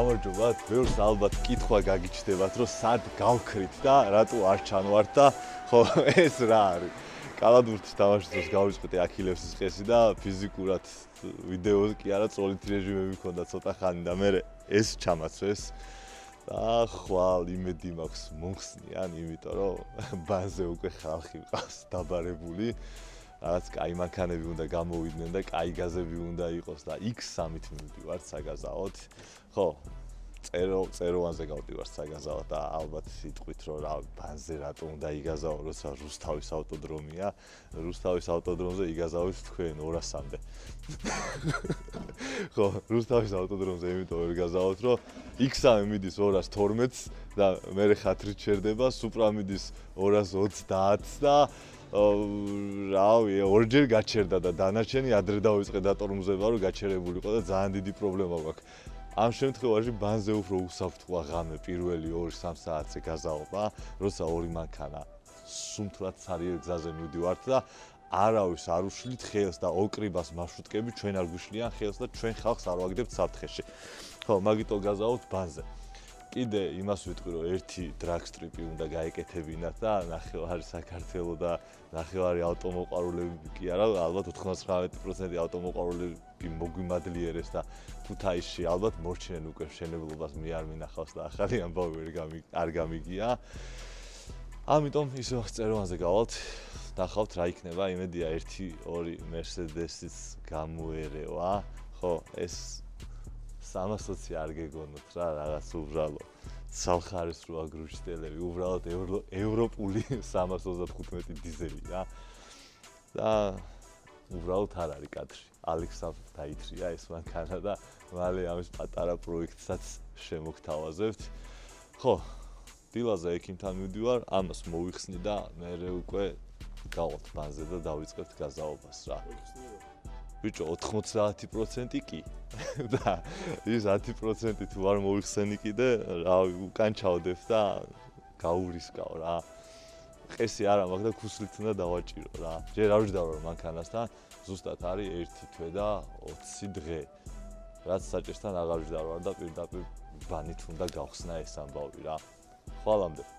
გამარჯობათ, ბევრს ალბათ კითხვა გაგიჩნდებათ, რომ სად გავქრით და რატო არ ჩანვართ და ხო ეს რა არის? კალათბურთის თამაშის დროს გავიწყდი აქილევსის ყესი და ფიზიკურად ვიდეო კი არა წოლით რეჟიმები მქონდა ცოტა ხანი და მე ეს ჩამაცვეს და ხვალ იმედი მაქვს მომხსნიან, იმიტომ რომ ბანზე უკვე ხალხი მყავს დაბარებული. რაც კაი მანქანები უნდა გამოვიდნენ და კაი გაზები უნდა იყოს და X3-ით მივდივართ საგაზაოდ. ხო, წეროვანზე გავდივართ საგაზაოდ და ალბათ იტყვით რომ რა ბანზე რატო უნდა იგაზავო, როცა რუსთავის ავტოდრომია. რუსთავის ავტოდრომზე იგაზავით თქვენ 200-მდე. ხო, რუსთავის ავტოდრომზე იმიტომ ვერ გაზავოთ, რომ X3 მიდის 212-ს და მე ხათრით შერდება, სუპრა მიდის 230-ს და რავი, ორჯერ გაჩერდა და დანარჩენი ადრე დავიწყე დატორმზება, რომ გაჩერებულიყო და ძალიან დიდი პრობლემა გვაქვს. ამ შემთხვევაში ბანზე უფრო უსაფრთხოა ღამე პირველი 2-3 საათზე გაზაობა, როცა ორი მანქანა სუმთლად ცარიელ გზაზე მივდივართ და არავის არ უშლით ხელს და ოკრიბას მარშრუტკები ჩვენ არ გვიშლიან ხელს და ჩვენ ხალხს არ ვაგდებთ საფრთხეში. ხო, მაგიტო გაზაობთ ბანზე. კიდე იმას ვიტყვი, რომ ერთი დრაგსტრიპი უნდა გაეკეთებინათ და ნახევარი საქართველო და ნახევარი ავტომოყვარულები კი არა, ალბათ 99% ავტომოყვარულები მოგვიმადლიერეს და ქუთაისში ალბათ მორჩნენ უკვე მშენებლობას მე არ მინახავს და ახალი ამბავი არ გამიგია. ამიტომ ისე წეროვანზე გავალთ, ნახავთ რა იქნება, იმედია 1-2 Mercedes-ის გამოერევა. ხო, ეს 320 არ გეგონოთ რა, რაღაც უბრალოდ სამხარისროა გრუჩტელები, უბრალოდ ევროპული 335 დიზელი რა. და უბრალოდ არ არის კადრი. ალექსამ დაითრია ეს მანქანა და მალე ამის პატარა პროექტსაც შემოგთავაზებთ. ხო, დილაზე ექიმთან მივდივარ, ამას მოვიხსნი და მე უკვე გავალთ ბანზე და დავიწყებთ გაზაობას რა. ბიჭო 90% კი და ის 10% თუ არ მოიხსენი კიდე რავი უკან ჩავდებ და გაურისკავ რა. ყესი არა მაქვს და ქუსლით უნდა დავაჭირო რა. ჯერ არ ვჯდარო მანქანასთან, ზუსტად არის 1 თვე და 20 დღე. რაც საჭირსთან აღარ ვჯდარო და პირდაპირ ბანით უნდა გავხსნა ეს ამბავი რა.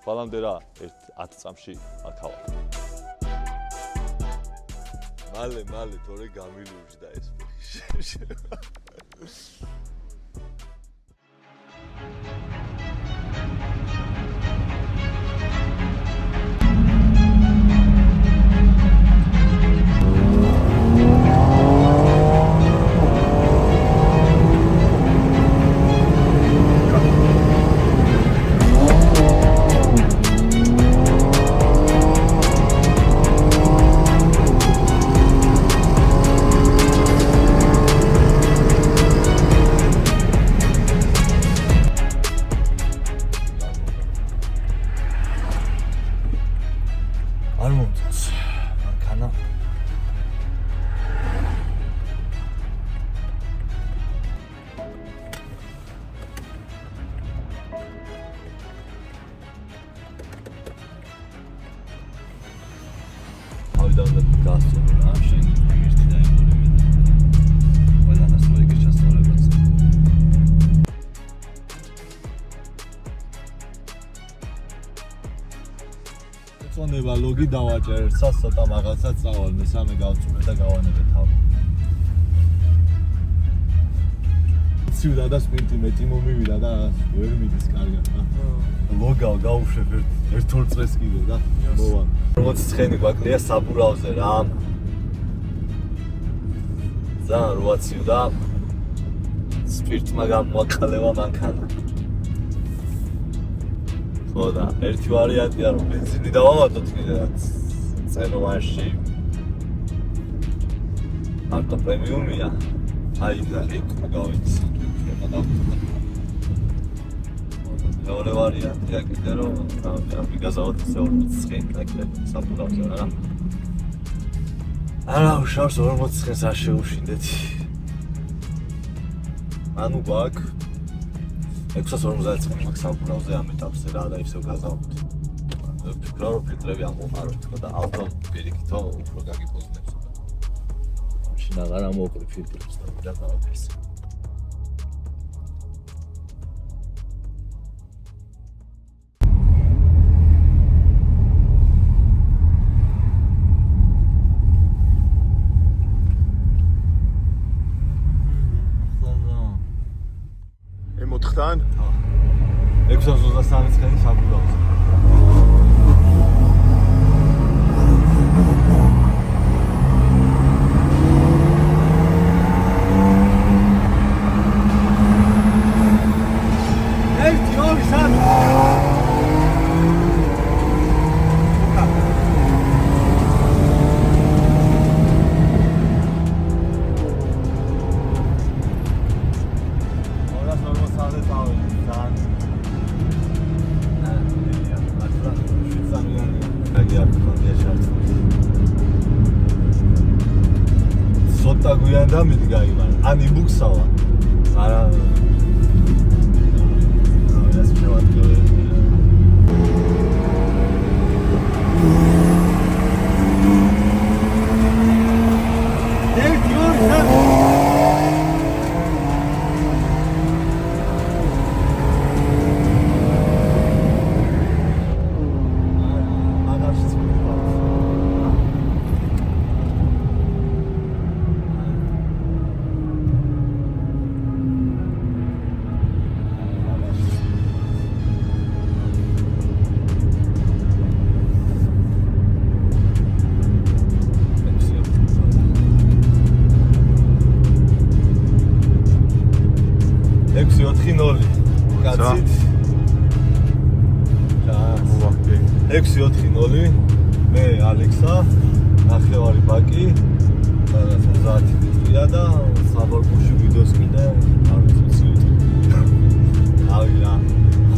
ხვალამდე რა 10 წამში აქავალ. მალე თორე გამილურჯდა ეს ფეხი. წონება ლოგი დავაჭერ, ცოტა მაღალსაც წავალ, მესამე გავწურე და გავანებე თავი. ციუდა და სპინტი მეტი მომივიდა და ვერ მიდის კარგად რა. ლოგავ გავუშვებ ერთ-ორ წრეს კიდე და მოვა. როგორც ცხენი გვაკლია საბურავზე რა. ძალიან როა ციუდა სპირტმა გამოაყალევა მანქანა. ხო და ერთი ვარიანტია რომ ბენზინი დავავატოთ კიდე რაც წეროვანში ავტო პრემიუმია. აი და იქ გავიც. მეორე ვარიანტია კიდე რომ მიგაზავოთ ისე 40 ნაკლები საბურავზე რა. არა უშავს 40-ს არ შეუშინდეთ. ანუ გვაქვს 650 მაქვს საბურავზე ამ ეტაპზე რა და ისევ გაზავოთ. ვფიქრობ რომ ფილტრები ამოვყაროთ და ავტო პირიქითო უფრო გაგიფოზნებს. მაშინ აღარ ამოვყრი ფილტრებს და რა გავაკეთე. თან? 623 ცხენი საბუდოზე. სოტა გვიან დამიდგა იმან, ან იბუქსავა. არა. ეს შევადგე. კაცით. მოვახტი. 640 მე ალექსა, ნახევარი ბაკი, 30 ლიტრია და საბორკუში ვიდეოს კიდე არ ვიცი. ავი რა.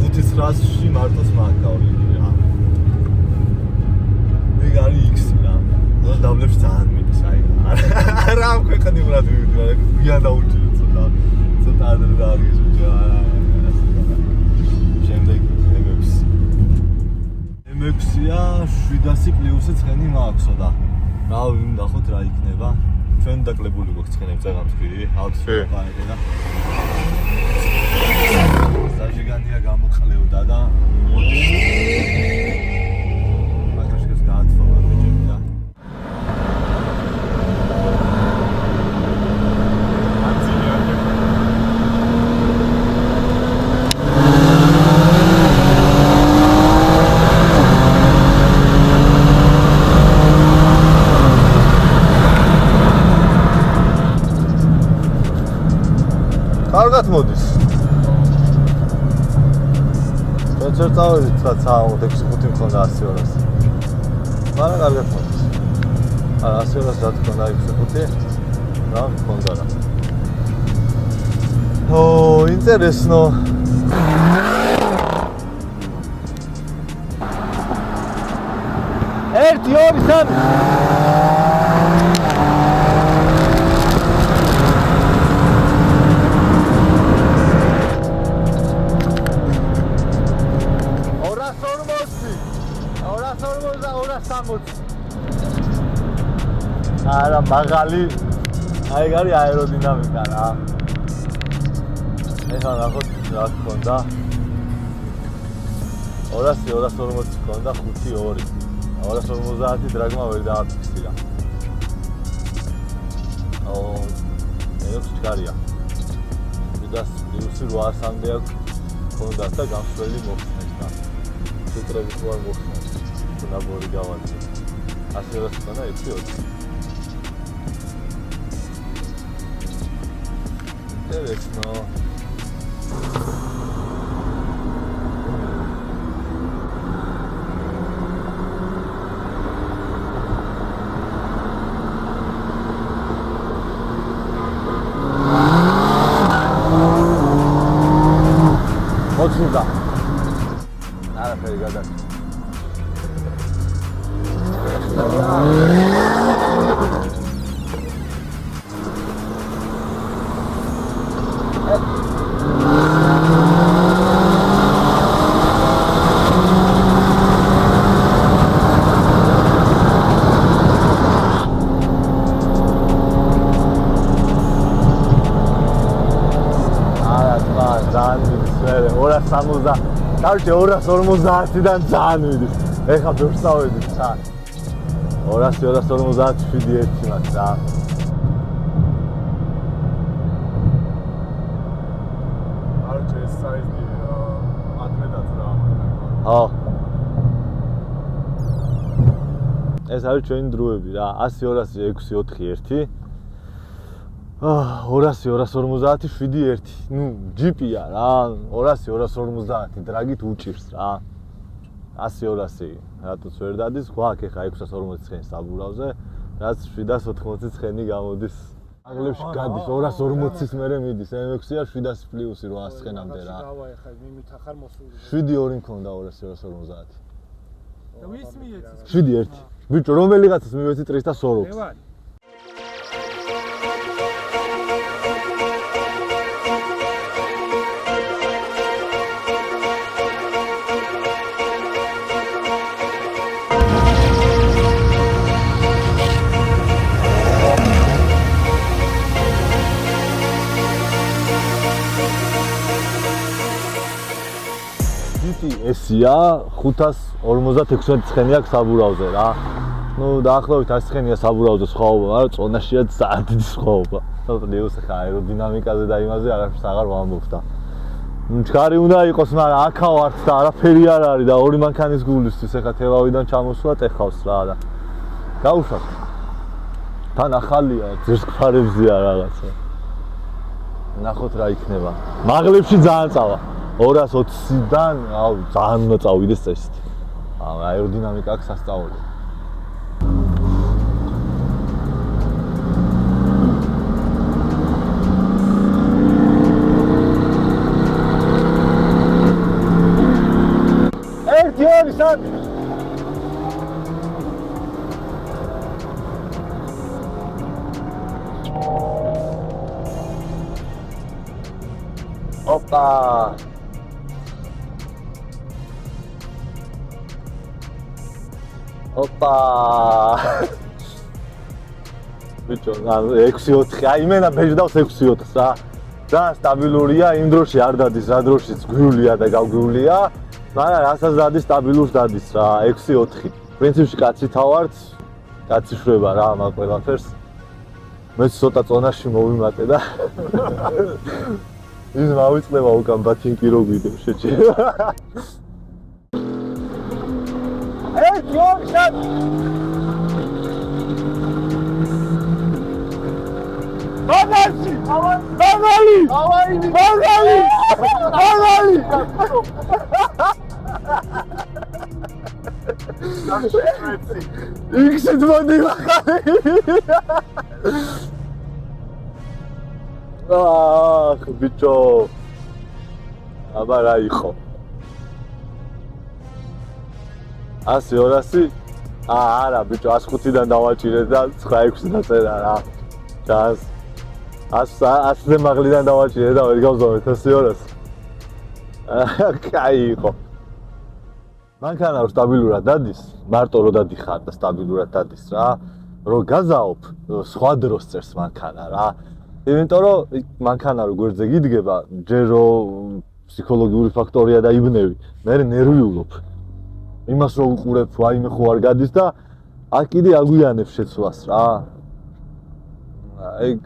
500-ში მარტოს მაგავი რა. მეგარი X რა. და დაბლებს ძალიან მიდის, აი. არა ქვეყნი ბრად ვიდეო, გვიან დაუჭირე ცოტა. ცოტა ადრე დააგეჟო რა. M6-ია 700 პლუსი ცხენი მაქვსო და რა ვინდახოთ რა იქნება ჩვენ დაკლებული გვაქვს ცხენები წეღავს კი აუცილებლად და საჟიგანია გამოყლევდა და მაგაშკეს გააცვალა ბიჭები და კარგად მოდის. ჩვენ წავედით რა 6-5 მქონდა 100-ს. მაგრამ კარგად მოდის. არა 100-ს რა თქონდა 6-5 რა მქონდა რა. Интересно. ერთი ორი სამი არა მაგალი აი გარი აეროდინამიკა რა ეხლა ნახოთ რა გქონდა 240 გქონდა 5-2 250 დრაგმა ვერ დააფიქსირა ეს ჩქარია 800-მდე აქვს გქონდა და გამშველი მოხსნეს და შეკრები თუ არ მოხსნეს თუ ნაბორი გავაძე 100-ს გქონდა 6-2 Интересно. Вот сюда. Надо перегадать. Короче, 250-დან ძალიან მიდის. ეხლა ბევრს წავედით თან. 250-7 მათ რა. Короче, ეს საიზი ადრედაც რა. ეს არის ჩვენი დროები რა 100 200 6 4 1 200 250 7 1 ნუ ჯიპია რა 200 250 დრაგით უჭირს რა 100 200 რატოც ვერ დადის გვაქვს ეხა 640 ცხენი საბურავზე რაც 780 ცხენი გამოდის აგლებში გადის 240-ის მერე მიდის M6-ია 700 პლუსი 800 ცხენამდე რა დავა ეხა მიმითხარ მოსული 7-2 მქონდა 250 და ვის მიეცეს 7-1 ბიჭო რომელიღაცას მივეცი ტრისთა სოროქს მე ვარ ესია 556 ცხენი აქვს საბურავზე რა. ნუ დაახლოებით 100 ცხენია საბურავზე სხვაობა, მაგრამ წონაშია ძალიან დიდი სხვაობა. ნეუს ხა აეროდინამიკაზე და იმაზე არაფერს აღარ ვამბობ და. ჩქარი უნდა იყოს, მაგრამ აქაო არც და არაფერი არ არის და ორი მანქანის გულისთვის ეხა თევავიდან ჩამოსვლა ტეხავს რა და. გაუშვათ. თან ახალია, ძირსკფარებზეა რაღაცა. ნახოთ რა იქნება. მაღლებში ძალიან წავა. 220-დან, აუ, ძალიან უნდა წავიდეს წესით. აეროდინამიკა აქვს სასწაული. ერთი ორი სამი. ოპა. ოპა. ბიჭო, 6-4, აი მენა ბეჟდავს 6-4-ს რა. ძალიან სტაბილურია, იმ დროში არ დადის, რა დროშიც გვიულია და გავგვიულია, მაგრამ რასაც დადის, სტაბილურს დადის რა, 6-4. პრინციპში კაცი თავართ, კაცი შვება რა ამ ყველაფერს. მეც ცოტა წონაში მოვიმატე და ის მავიწყდება უკან ბათინკი რო გვიდევ შეჭირა. ერთი ორი სამი. მაგალში! მაგალი! მაგალი! მაგალი! იქით მოდი მაგალი! აх, ბიჭო. აბა რა იყო? 100-200? არა, ბიჭო, 105-დან დავაჭირე და 9-6 დაწერა რა. ჩანს. 100-ზე მაღლიდან დავაჭირე და ვერ გავზომეთ 100-200. კაი იყო. მანქანა რო სტაბილურად დადის, მარტო რო დადიხარ და სტაბილურად დადის რა. რო გაზაობ, სხვა დროს წერს მანქანა რა. იმიტომ რომ მანქანა რო გვერდზე გიდგება, ჯერ რო ფსიქოლოგიური ფაქტორია და იბნევი, მე ნერვიულობ. იმას რო უყურებ, ვაიმე ხო არ გადის და აქ კიდე აგვიანებს შეცვლას რა. ეგ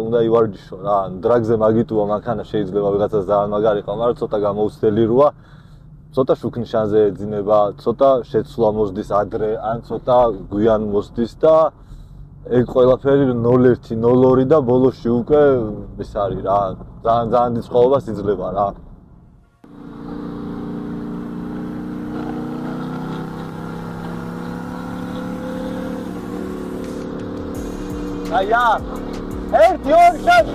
უნდა ივარჯიშო რა. დრაგზე მაგიტუა მანქანა შეიძლება ვიღაცას ძალიან მაგარი ყო, მაგრამ ცოტა გამოუცდელი როა. ცოტა შუქნიშანზე ეძინება, ცოტა შეცვლა მოსდის ადრე, ან ცოტა გვიან მოსდის და ეგ ყველაფერი 0-1, 0-2 და ბოლოში უკვე ეს არის რა. ძალიან დიდ სხვაობას იძლევა რა. აია! ერთი ორი სამი.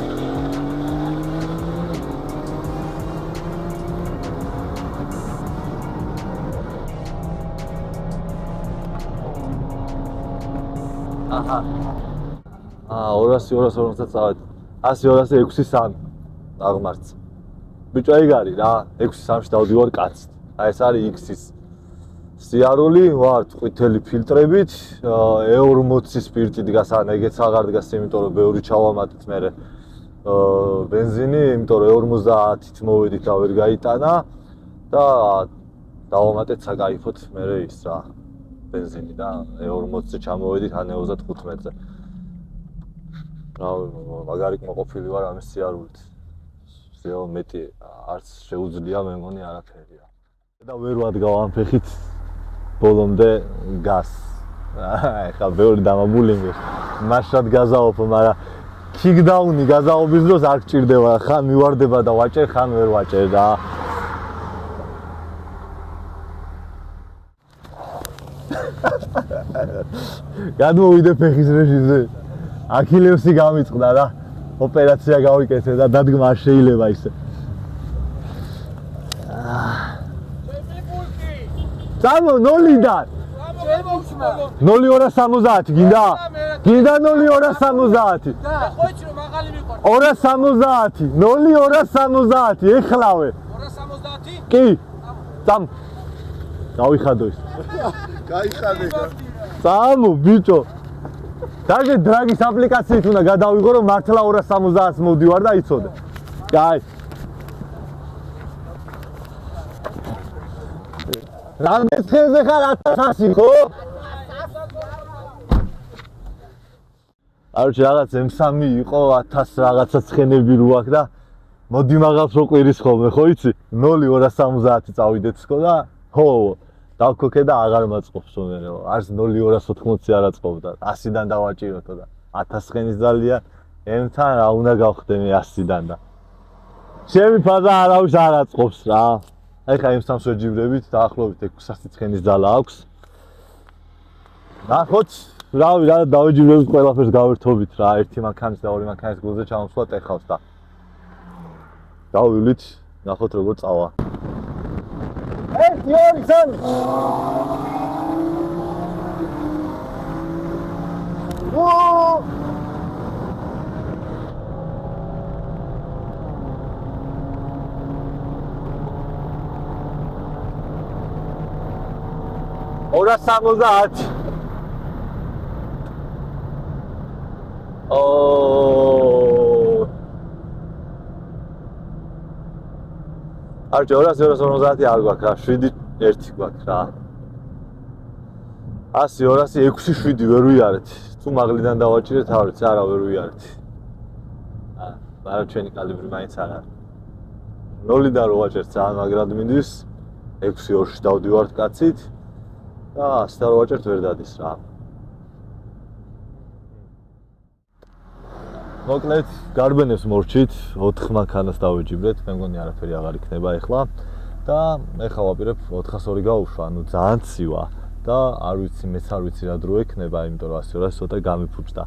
აჰა. 200-250 წავედ. 100-200 6-3 აღმარts. ბიჭო ეგ არის რა, 6-3-ში დავდივარ კაცს. აი ეს არის X-ის სიარული, ვარ ყვითელი ფილტრებით, E40 სპირტი დგას, ან ეგეც აღარ დგას, იმიტომ რომ ბევრი ჩავამატეთ მე ბენზინი, იმიტომ რომ E50-ით მოვედით და ვერ გაიტანა და დავამატეთ საკაიფოთ მე ის რა ბენზინი და E40-ზე ჩამოვედით ან E35-ზე. რა მაგარი კმაყოფილი ვარ ამის სიარულით. ფეხზეო, მეტი არც შეუძლია მე მგონი არაფერია. და ვერ ვადგავ ამ ფეხით ბოლომდე გას. ეხლა ბევრი დამაბული მის. მაშად გაზაოფო, მაგრამ kickdown-ი გაზაობის დროს არ გჭირდება, ხან მივარდება და ვაჭერ, ხან ვერ ვაჭერ და გადმოვიდე ფეხის რეჟიმზე. აქილევსი გამიწყდა და ოპერაცია გავიკეთე და დადგმა არ შეიძლება ისე. Samo 0-დან. 0-270 გინდა? გინდა 0-270. და ხოიჩი რომ მაღალი მიყვა. 270, 0-270 ეხლავე. 270? კი. წამ. გავიხადო ის. გაიხადე. წამო ბიჭო. დაგე დრაგის აპლიკაციით უნდა გადავიღო რომ მართლა 270-ს მოვდივარ და იცოდე. კაი. რამდენ თხელზე ხარ 1100 ხო? არჩი რაღაც M3 იყო 1000 რაღაცა ცხენები რო აქვს და მოდი მაგას რო ყვირის ხოლმე ხო იცი 0-270 წავიდეთ სკო და ხო დავქოქე და აღარ მაწყობს მე არც 0-280 არ აწყობდა 100-დან დავაჭიროთო და 1000 ცხენის ძალია M-თან რა უნდა გავხდე მე 100-დან და ჩემი ფაზა არავის არ აწყობს რა ეხა M3-ს ვეჯიბრებით დაახლოებით 600 ცხენის ძალა აქვს ნახოთ რავი რა დავეჯიბრებით ყველაფერს გავერთობით რა ერთი მანქანის და ორი მანქანის გულზე ჩამოსვლა ტეხავს და დავივლით ნახოთ როგორ წავა 1 2 3 Ora 70 არ 250 არ გვაქვს რა 7-1 გვაქვს რა 100 200 6-7 ვერ ვიარეთ თუ მაღლიდან დავაჭირეთ არ ვიცი არა ვერ ვიარეთ მაგრამ ჩვენი კალიბრი მაინც არ არის 0-დან რო ვაჭერთ ძალიან მაგრად მიდის 6-2-ში დავდივართ კაცით და 100-დან რო ვაჭერთ ვერ დადის რა მოკლედ გარბენებს მორჩით 4 მანქანას დავეჯიბრეთ მე მგონი არაფერი აღარ იქნება ეხლა და ეხლა ვაპირებ 402 გავუშვა ანუ ძალიან ცივა და არ ვიცი მეც არ ვიცი რა დრო ექნება იმიტომ რომ 100 ცოტა გამიფუჭდა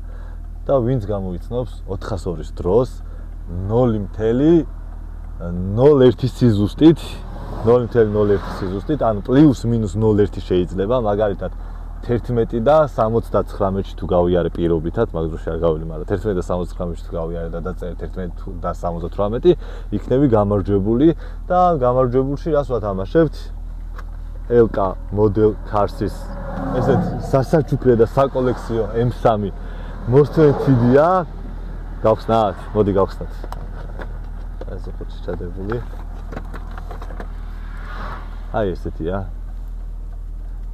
და ვინც გამოიცნობს 402-ის დროს 0.01 სიზუსტით 0.01 სიზუსტით ანუ პლუს მინუს 0.1 შეიძლება მაგალითად 11 და 79-ში თუ გავიარე პირობითად, მაგ დროში არ გავილი, მაგრამ 11 და 79-ში თუ გავიარე და დაწერეთ 11 და 78, იქნები გამარჯვებული და გამარჯვებულში რას ვათამაშებთ? LK Model Cars-ის ესეთ სასაჩუქრე და საკოლექციო M3 მოსწრეთიდია. გავხსნათ? მოდი გავხსნათ. ესე ხუთი ჩადებული. აი ესეთია.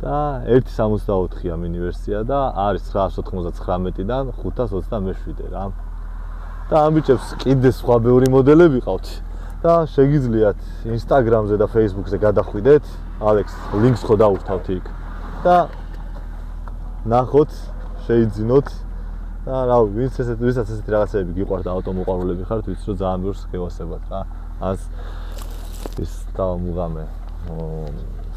და 1.64-ია მინი ვერსია და არის 999-დან 527 რა. და ამ ბიჭებს კიდე სხვა ბევრი მოდელები ყავთ და შეგიძლიათ Instagram-ზე და Facebook-ზე გადახვიდეთ. ალექს ლინკს ხო დავურთავთ იქ. და ნახოთ, შეიძინოთ და რა ვიცი, ვისაც ესეთი რაღაცები გიყვართ ავტომოყვარულები ხართ, ვიცი რომ ძალიან ბევრს გევასებათ რა. ას ის დავმუღამე.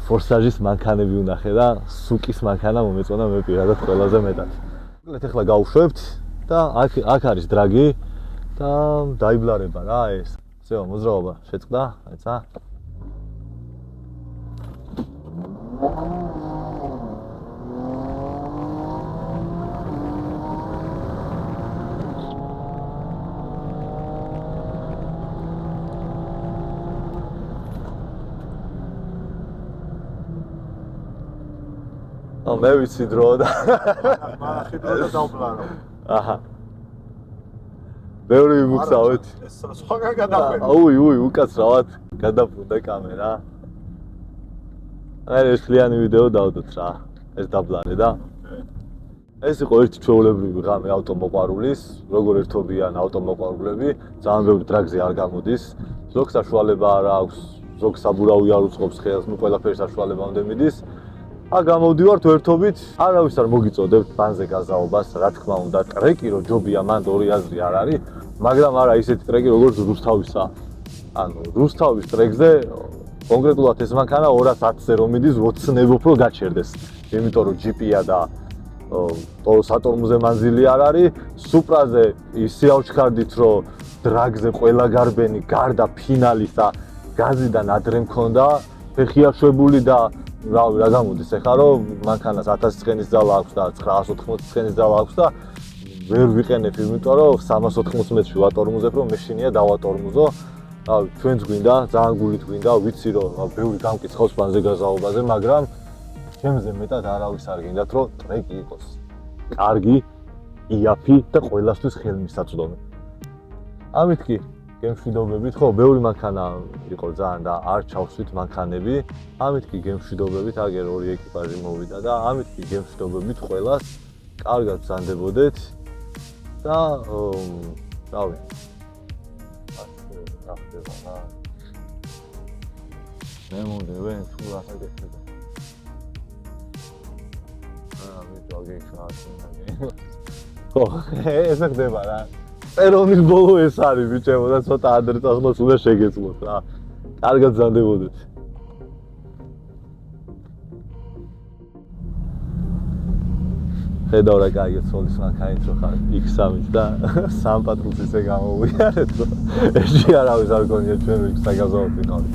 Forsage-ის მანქანები ვნახე და სუკის მანქანა მომეწონა მე პირადად ყველაზე მეტად. მოკლედ ახლა გავუშვებთ და აქ არის დრაგი და დაიბლარება რა ეს. ზეო მოძრაობა შეწყდა, აიცა. მე ვიცი დრო და მაგახი დრო და დავბლარო. აჰა. ბევრი მიგწავეთ. ეს სხვაგან გადახვედი. უი, უკაცრავად გადაბრუნდა კამერა. აი ეს ხლიანი ვიდეო დავდოთ რა. ეს დაბლარე და ეს იყო ერთი ჩვეულებრივი ღამე ავტომოყვარულის, როგორ ერთობიან ავტომოყვარულები, ძალიან ბევრი დრაგზე არ გამოდის ზოგ საშუალება არ აქვს, ზოგ საბურავი არ უწყობს ხელს, ნუ ყველაფერი საშუალება უნდა მიდის. გამოვდივართ ერთობით, არავის არ მოგიწოდებთ ბანზე გაზაობას, რა თქმა უნდა, ტრეკი რო ჯობია, მანდ ორი აზრი არ არის, მაგრამ არა ისეთი ტრეკი როგორც რუსთავისაა. ანუ რუსთავის ტრეკზე კონკრეტულად ეს მანქანა 210-ზე რომ მიდის, ვოცნებობ რომ გაჩერდეს. იმიტომ რომ GP-ა და სატორმზე მანძილი არ არის, სუპრაზე ისე ავჩქარდით რომ დრაგზე ყველა გარბენი გარდა ფინალისა გაზიდან ადრე მქონდა, ფეხი აშვებული და რავი რა გამოდის ახლა რომ მანქანას 1000 ცხენის ძალა აქვს და 980 ცხენის ძალა აქვს და ვერ ვიყენებ, იმიტომ რომ 380 მეტრში ვატორმუზებ რომ მე შინია დავატორმუზო. რავი, ჩვენც გვინდა, ძალიან გულით გვინდა, ვიცი რომ ბევრი გამკითხავს ბანზე გაზაობაზე, მაგრამ ჩემზე მეტად არავის არ გინდათ რომ ტრეკი იყოს კარგი, იაფი და ყველასთვის ხელმისაწვდომი. ამით კი გემშვიდობებით, ხო, ბევრი მანქანა იყო ძალიან და არ ჩავსვით მანქანები. ამით კი გემშვიდობებით, აგერ ორი ეკიპაჟი მოვიდა და ამით კი გემშვიდობებით ყველას. კარგად ბრძანდებოდეთ და რავი. მე მომდევე თუ რასაც გექნება. მე დაგეხმარებოდი. ხო, ეს ხდება რა. ერონის ბოლო ეს არის ბიჭებო და ცოტა ადრე წასვლას უნდა შეგეძლოთ რა. კარგად ბრძანდებოდეთ. ხედავ რა კაი ცოლის მანქანით რო ხარ X3 და სამ პატრულს ისე გამოვიარეთ რომ ეში არავის არ გონია ჩვენ X-ს გაზავთ ვიყავით.